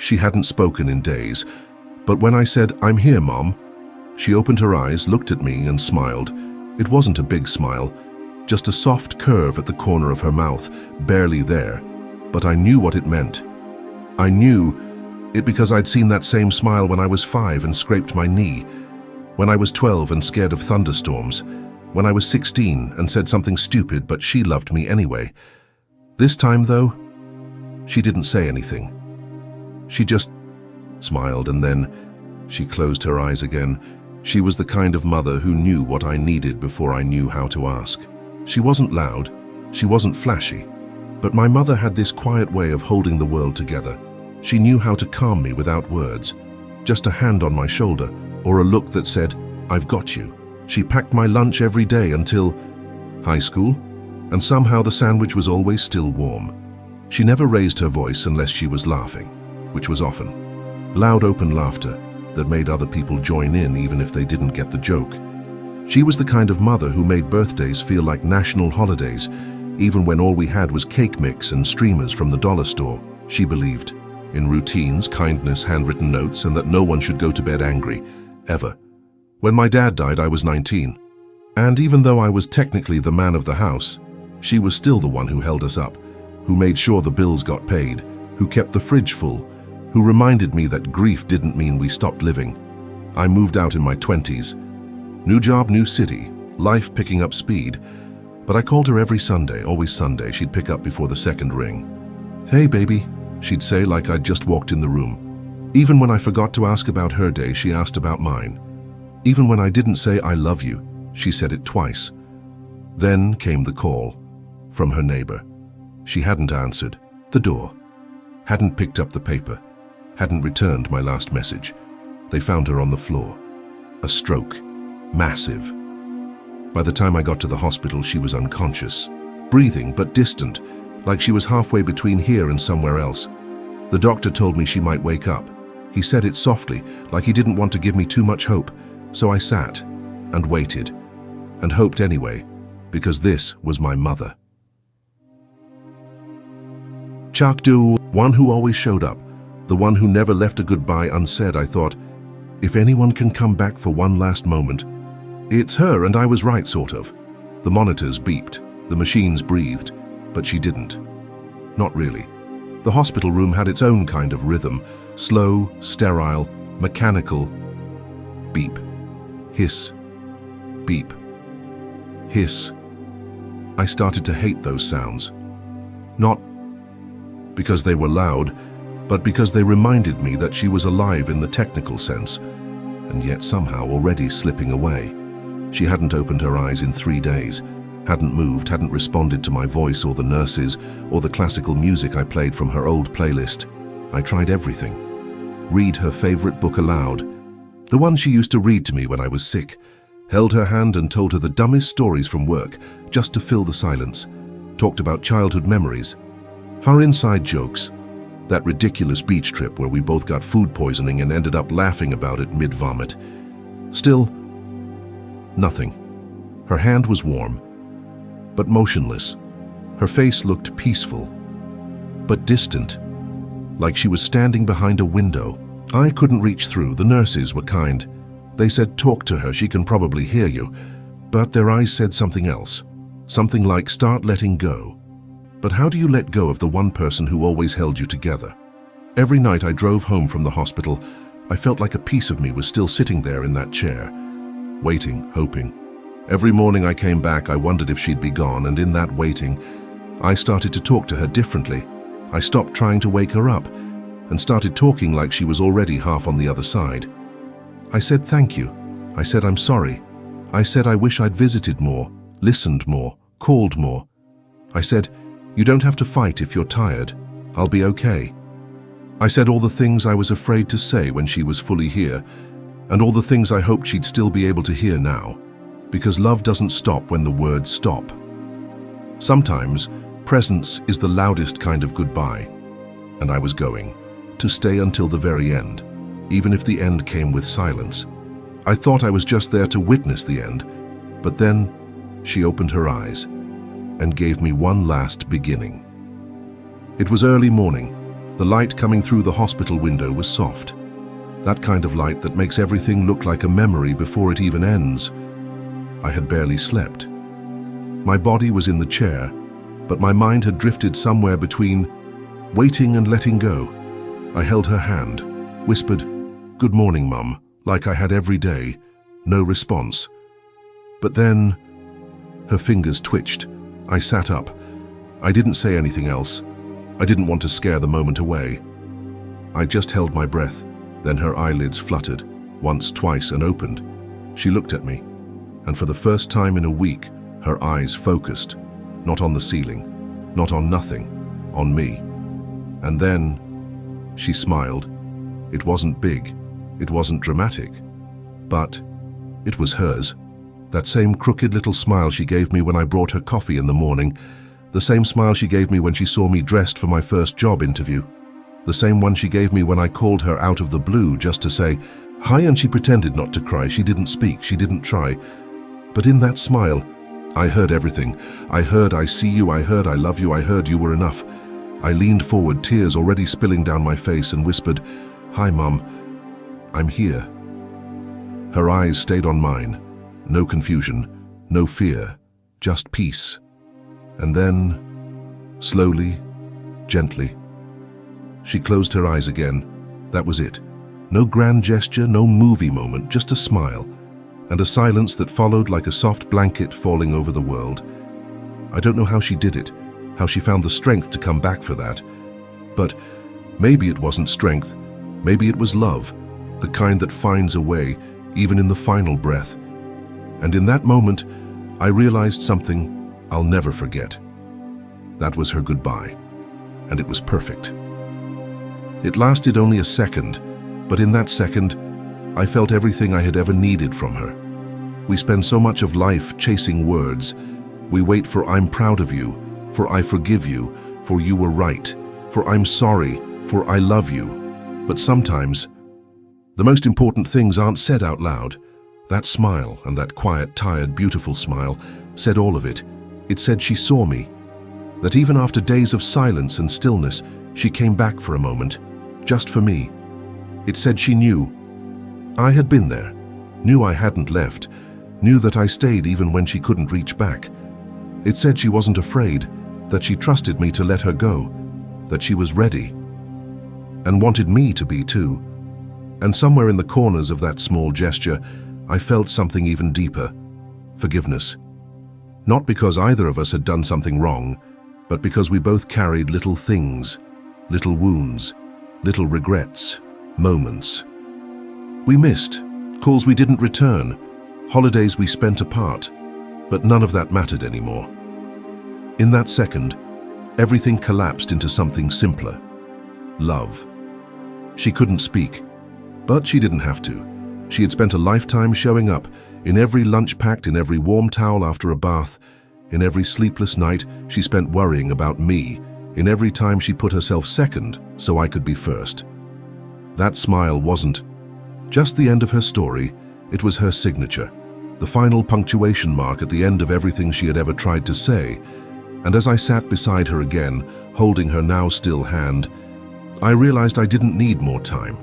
She hadn't spoken in days, but when I said, "I'm here, Mom," she opened her eyes, looked at me, and smiled. It wasn't a big smile, just a soft curve at the corner of her mouth, barely there. But I knew what it meant. I knew it because I'd seen that same smile when I was 5 and scraped my knee, when I was 12 and scared of thunderstorms, when I was 16 and said something stupid, but she loved me anyway. This time, though, she didn't say anything. She just smiled, and then she closed her eyes again. She was the kind of mother who knew what I needed before I knew how to ask. She wasn't loud, she wasn't flashy, but my mother had this quiet way of holding the world together. She knew how to calm me without words, just a hand on my shoulder or a look that said, "I've got you." She packed my lunch every day until high school, and somehow the sandwich was always still warm. She never raised her voice unless she was laughing, which was often. Loud, open laughter that made other people join in even if they didn't get the joke. She was the kind of mother who made birthdays feel like national holidays, even when all we had was cake mix and streamers from the dollar store. She believed in routines, kindness, handwritten notes, and that no one should go to bed angry, ever. When my dad died, I was 19. And even though I was technically the man of the house, she was still the one who held us up, who made sure the bills got paid, who kept the fridge full, who reminded me that grief didn't mean we stopped living. I moved out in my 20s. New job, new city, life picking up speed. But I called her every Sunday, always Sunday. She'd pick up before the second ring. "Hey, baby," she'd say, like I'd just walked in the room. Even when I forgot to ask about her day, she asked about mine. Even when I didn't say "I love you," she said it twice. Then came the call from her neighbor. She hadn't answered the door, hadn't picked up the paper, hadn't returned my last message. They found her on the floor. A stroke. Massive. By the time I got to the hospital, she was unconscious, breathing but distant, like she was halfway between here and somewhere else. The doctor told me she might wake up. He said it softly, like he didn't want to give me too much hope. So I sat and waited and hoped anyway, because this was my mother. Chakdu, one who always showed up, the one who never left a goodbye unsaid. I thought, if anyone can come back for one last moment, it's her, and I was right, sort of. The monitors beeped, the machines breathed, but she didn't. Not really. The hospital room had its own kind of rhythm, slow, sterile, mechanical. Beep. Hiss. Beep. Hiss. I started to hate those sounds. Not because they were loud, but because they reminded me that she was alive in the technical sense, and yet somehow already slipping away. She hadn't opened her eyes in 3 days, hadn't moved, hadn't responded to my voice or the nurses or the classical music I played from her old playlist. I tried everything. Read her favorite book aloud, the one she used to read to me when I was sick, held her hand and told her the dumbest stories from work just to fill the silence, talked about childhood memories, her inside jokes, that ridiculous beach trip where we both got food poisoning and ended up laughing about it mid-vomit. Still, nothing. Her hand was warm, but motionless. Her face looked peaceful, but distant, like she was standing behind a window. I couldn't reach through. The nurses were kind. They said, "Talk to her, she can probably hear you." But their eyes said something else. Something like, "Start letting go." But how do you let go of the one person who always held you together? Every night I drove home from the hospital, I felt like a piece of me was still sitting there in that chair, waiting, hoping. Every morning I came back, I wondered if she'd be gone, and in that waiting, I started to talk to her differently. I stopped trying to wake her up and started talking like she was already half on the other side. I said thank you. I said I'm sorry. I said I wish I'd visited more, listened more, called more. I said, you don't have to fight if you're tired. I'll be okay. I said all the things I was afraid to say when she was fully here, and all the things I hoped she'd still be able to hear now, because love doesn't stop when the words stop. Sometimes, presence is the loudest kind of goodbye, and I was going to stay until the very end, even if the end came with silence. I thought I was just there to witness the end, but then she opened her eyes and gave me one last beginning. It was early morning. The light coming through the hospital window was soft. That kind of light that makes everything look like a memory before it even ends. I had barely slept. My body was in the chair, but my mind had drifted somewhere between waiting and letting go. I held her hand, whispered, "Good morning, Mum," like I had every day. No response. But then, her fingers twitched. I sat up. I didn't say anything else. I didn't want to scare the moment away. I just held my breath. Then her eyelids fluttered, once, twice, and opened. She looked at me, and for the first time in a week, her eyes focused, not on the ceiling, not on nothing, on me. And then, she smiled. It wasn't big, it wasn't dramatic, but it was hers. That same crooked little smile she gave me when I brought her coffee in the morning, the same smile she gave me when she saw me dressed for my first job interview, the same one she gave me when I called her out of the blue just to say hi, and she pretended not to cry. She didn't speak, she didn't try. But in that smile, I heard everything. I heard I see you, I heard I love you, I heard you were enough. I leaned forward, tears already spilling down my face, and whispered, "Hi, Mum, I'm here." Her eyes stayed on mine. No confusion, no fear, just peace. And then, slowly, gently, she closed her eyes again. That was it. No grand gesture, no movie moment, just a smile, and a silence that followed like a soft blanket falling over the world. I don't know how she did it, how she found the strength to come back for that. But maybe it wasn't strength, maybe it was love, the kind that finds a way, even in the final breath. And in that moment, I realized something I'll never forget. That was her goodbye, and it was perfect. It lasted only a second, but in that second, I felt everything I had ever needed from her. We spend so much of life chasing words. We wait for "I'm proud of you," for "I forgive you," for "you were right," for "I'm sorry," for "I love you." But sometimes, the most important things aren't said out loud. That smile, and that quiet, tired, beautiful smile, said all of it. It said she saw me, that even after days of silence and stillness, she came back for a moment, just for me. It said she knew I had been there, knew I hadn't left, knew that I stayed even when she couldn't reach back. It said she wasn't afraid, that she trusted me to let her go, that she was ready, and wanted me to be too. And somewhere in the corners of that small gesture, I felt something even deeper: forgiveness. Not because either of us had done something wrong, but because we both carried little things, little wounds, little regrets, moments we missed, calls we didn't return, holidays we spent apart, but none of that mattered anymore. In that second, everything collapsed into something simpler: love. She couldn't speak, but she didn't have to. She had spent a lifetime showing up, in every lunch packed, in every warm towel after a bath, in every sleepless night she spent worrying about me, in every time she put herself second so I could be first. That smile wasn't just the end of her story, it was her signature, the final punctuation mark at the end of everything she had ever tried to say. And as I sat beside her again, holding her now still hand, I realized I didn't need more time.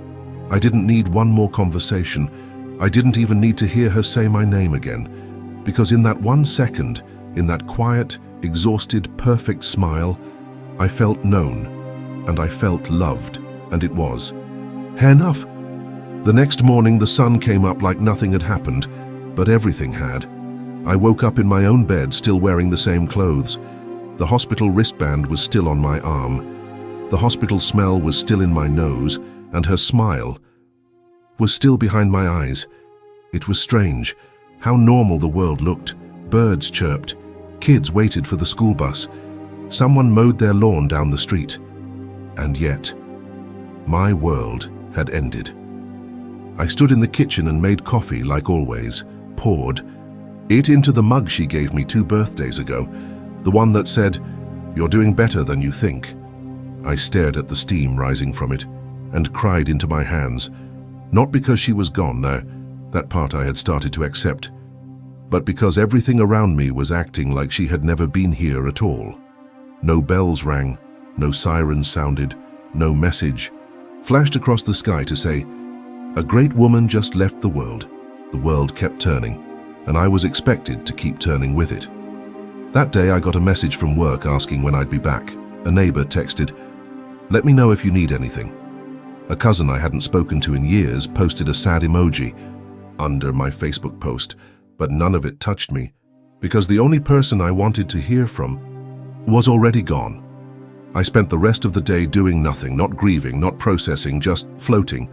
I didn't need one more conversation. I didn't even need to hear her say my name again, because in that 1 second, in that quiet, exhausted, perfect smile, I felt known, and I felt loved, and it was enough. The next morning the sun came up like nothing had happened, but everything had. I woke up in my own bed, still wearing the same clothes. The hospital wristband was still on my arm. The hospital smell was still in my nose, and her smile was still behind my eyes. It was strange how normal the world looked. Birds chirped, kids waited for the school bus, someone mowed their lawn down the street. And yet, my world had ended. I stood in the kitchen and made coffee like always, poured it into the mug she gave me 2 birthdays ago, the one that said, "You're doing better than you think." I stared at the steam rising from it and cried into my hands, not because she was gone now, that part I had started to accept, but because everything around me was acting like she had never been here at all. No bells rang, no sirens sounded, no message, flashed across the sky to say, "A great woman just left the world." The world kept turning, and I was expected to keep turning with it. That day I got a message from work asking when I'd be back. A neighbor texted, "Let me know if you need anything." A cousin I hadn't spoken to in years posted a sad emoji under my Facebook post, but none of it touched me, because the only person I wanted to hear from was already gone. I spent the rest of the day doing nothing, not grieving, not processing, just floating.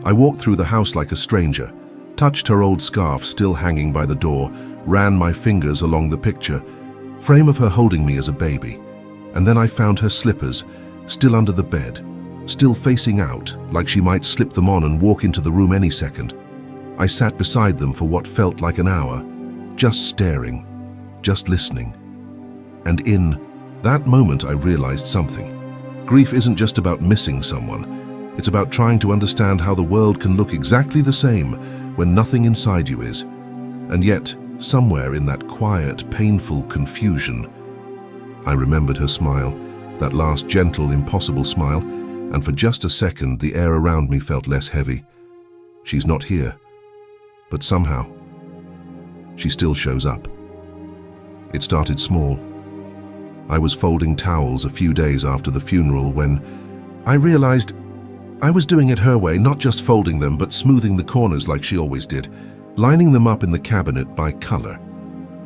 I walked through the house like a stranger, touched her old scarf still hanging by the door, ran my fingers along the picture, frame of her holding me as a baby, and then I found her slippers, still under the bed, still facing out, like she might slip them on and walk into the room any second. I sat beside them for what felt like an hour, just staring, just listening. And in that moment I realized something. Grief isn't just about missing someone. It's about trying to understand how the world can look exactly the same when nothing inside you is. And yet, somewhere in that quiet, painful confusion, I remembered her smile, that last gentle, impossible smile, and for just a second the air around me felt less heavy. She's not here, but somehow, she still shows up. It started small. I was folding towels a few days after the funeral when I realized I was doing it her way, not just folding them, but smoothing the corners like she always did, lining them up in the cabinet by color.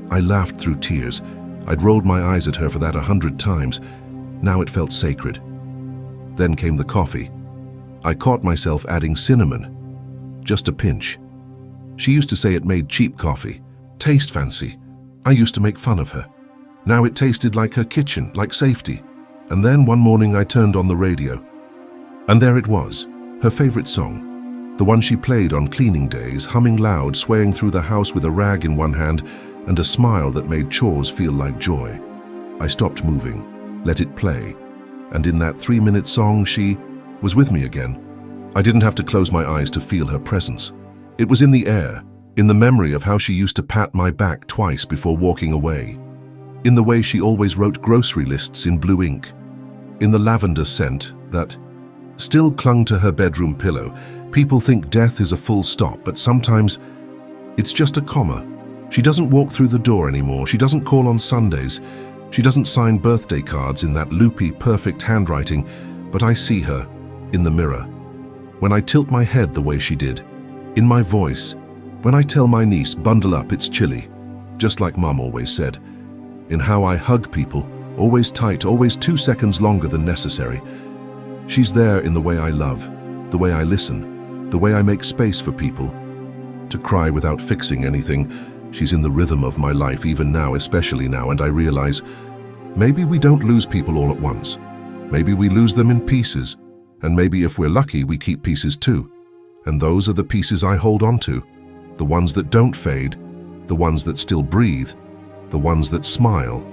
I laughed through tears. I'd rolled my eyes at her for that 100 times. Now it felt sacred. Then came the coffee. I caught myself adding cinnamon, just a pinch. She used to say it made cheap coffee, taste fancy. I used to make fun of her. Now it tasted like her kitchen, like safety. And then one morning I turned on the radio. And there it was, her favorite song. The one she played on cleaning days, humming loud, swaying through the house with a rag in one hand and a smile that made chores feel like joy. I stopped moving, let it play. And in that 3-minute song, she was with me again. I didn't have to close my eyes to feel her presence. It was in the air, in the memory of how she used to pat my back twice before walking away, in the way she always wrote grocery lists in blue ink, in the lavender scent that still clung to her bedroom pillow. People think death is a full stop, but sometimes it's just a comma. She doesn't walk through the door anymore. She doesn't call on Sundays. She doesn't sign birthday cards in that loopy, perfect handwriting, but I see her in the mirror. When I tilt my head the way she did, in my voice, when I tell my niece, "Bundle up, it's chilly," just like Mum always said, in how I hug people, always tight, always 2 seconds longer than necessary. She's there in the way I love, the way I listen, the way I make space for people. To cry without fixing anything, she's in the rhythm of my life even now, especially now, and I realize maybe we don't lose people all at once. Maybe we lose them in pieces, and maybe if we're lucky, we keep pieces too. And those are the pieces I hold on to, the ones that don't fade, the ones that still breathe, the ones that smile,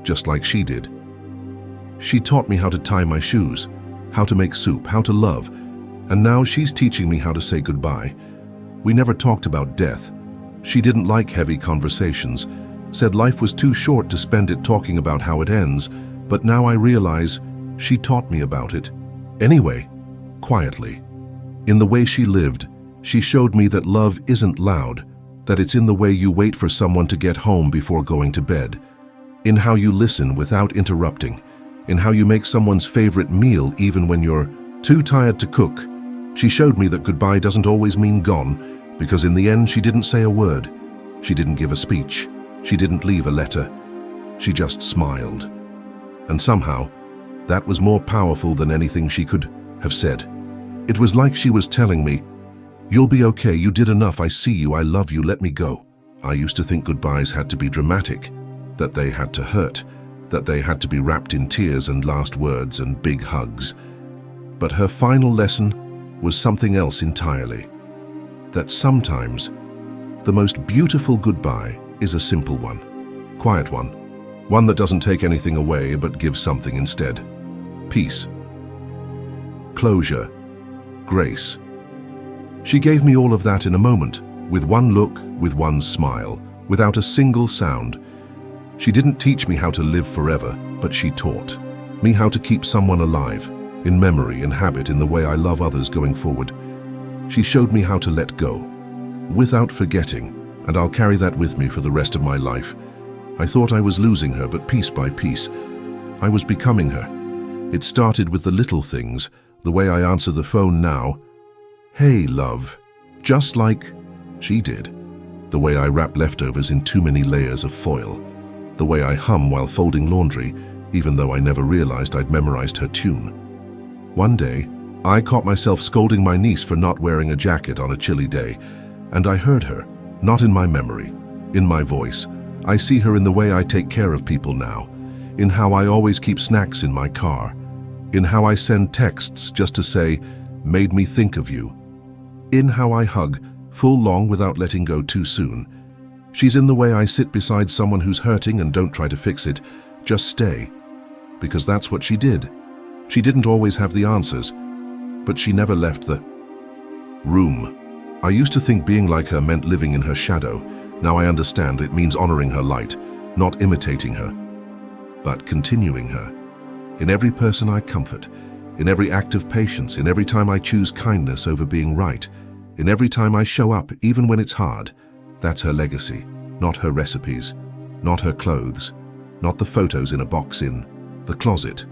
just like she did. She taught me how to tie my shoes, how to make soup, how to love, and now she's teaching me how to say goodbye. We never talked about death. She didn't like heavy conversations, said life was too short to spend it talking about how it ends, but now I realize she taught me about it. Anyway, quietly. In the way she lived, she showed me that love isn't loud, that it's in the way you wait for someone to get home before going to bed, in how you listen without interrupting, in how you make someone's favorite meal even when you're too tired to cook. She showed me that goodbye doesn't always mean gone, because in the end she didn't say a word. She didn't give a speech. She didn't leave a letter. She just smiled. And somehow, that was more powerful than anything she could have said. It was like she was telling me, "You'll be okay, you did enough, I see you, I love you, let me go." I used to think goodbyes had to be dramatic, that they had to hurt, that they had to be wrapped in tears and last words and big hugs. But her final lesson was something else entirely. That sometimes the most beautiful goodbye is a simple one, quiet one that doesn't take anything away but gives something instead. Peace, closure, grace. She gave me all of that in a moment, with one look, with one smile, without a single sound. She didn't teach me how to live forever, but she taught me how to keep someone alive, in memory, in habit, in the way I love others going forward. She showed me how to let go, without forgetting, and I'll carry that with me for the rest of my life. I thought I was losing her, but piece by piece, I was becoming her. It started with the little things, the way I answer the phone now. "Hey, love," just like she did. The way I wrap leftovers in too many layers of foil. The way I hum while folding laundry, even though I never realized I'd memorized her tune. One day, I caught myself scolding my niece for not wearing a jacket on a chilly day, and I heard her, not in my memory, in my voice. I see her in the way I take care of people now, in how I always keep snacks in my car, in how I send texts just to say, "Made me think of you," in how I hug, full long without letting go too soon. She's in the way I sit beside someone who's hurting and don't try to fix it, just stay. Because that's what she did. She didn't always have the answers, but she never left the room. I used to think being like her meant living in her shadow. Now I understand it means honoring her light, not imitating her, but continuing her. In every person I comfort, in every act of patience, in every time I choose kindness over being right, in every time I show up even when it's hard. That's her legacy, not her recipes, not her clothes, not the photos in a box in the closet,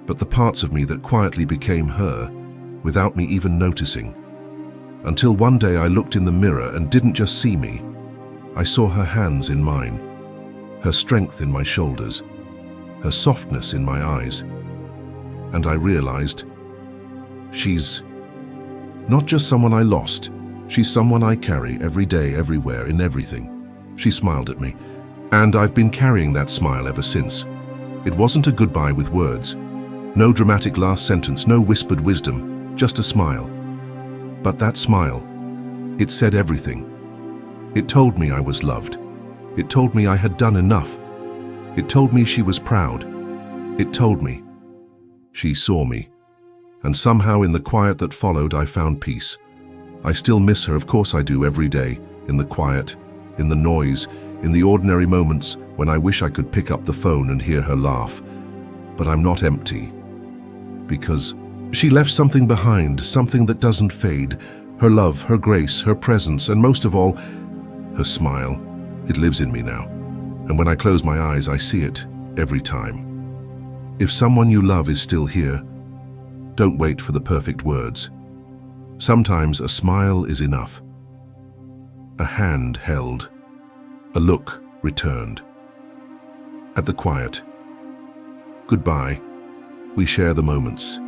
but the parts of me that quietly became her without me even noticing. Until one day I looked in the mirror and didn't just see me. I saw her hands in mine, her strength in my shoulders, her softness in my eyes, and I realized she's not just someone I lost, she's someone I carry every day, everywhere, in everything. She smiled at me, and I've been carrying that smile ever since. It wasn't a goodbye with words, no dramatic last sentence, no whispered wisdom, just a smile. But that smile, it said everything. It told me I was loved. It told me I had done enough. It told me she was proud. It told me she saw me. And somehow in the quiet that followed, I found peace. I still miss her, of course I do, every day, in the quiet, in the noise, in the ordinary moments when I wish I could pick up the phone and hear her laugh. But I'm not empty, because she left something behind, something that doesn't fade. Her love, her grace, her presence, and most of all, her smile. It lives in me now. And when I close my eyes, I see it every time. If someone you love is still here, don't wait for the perfect words. Sometimes a smile is enough. A hand held, a look returned. At the quiet, goodbye, we share the moments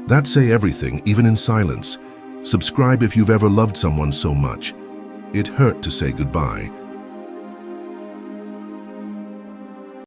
that say everything, even in silence. Subscribe if you've ever loved someone so much it hurt to say goodbye.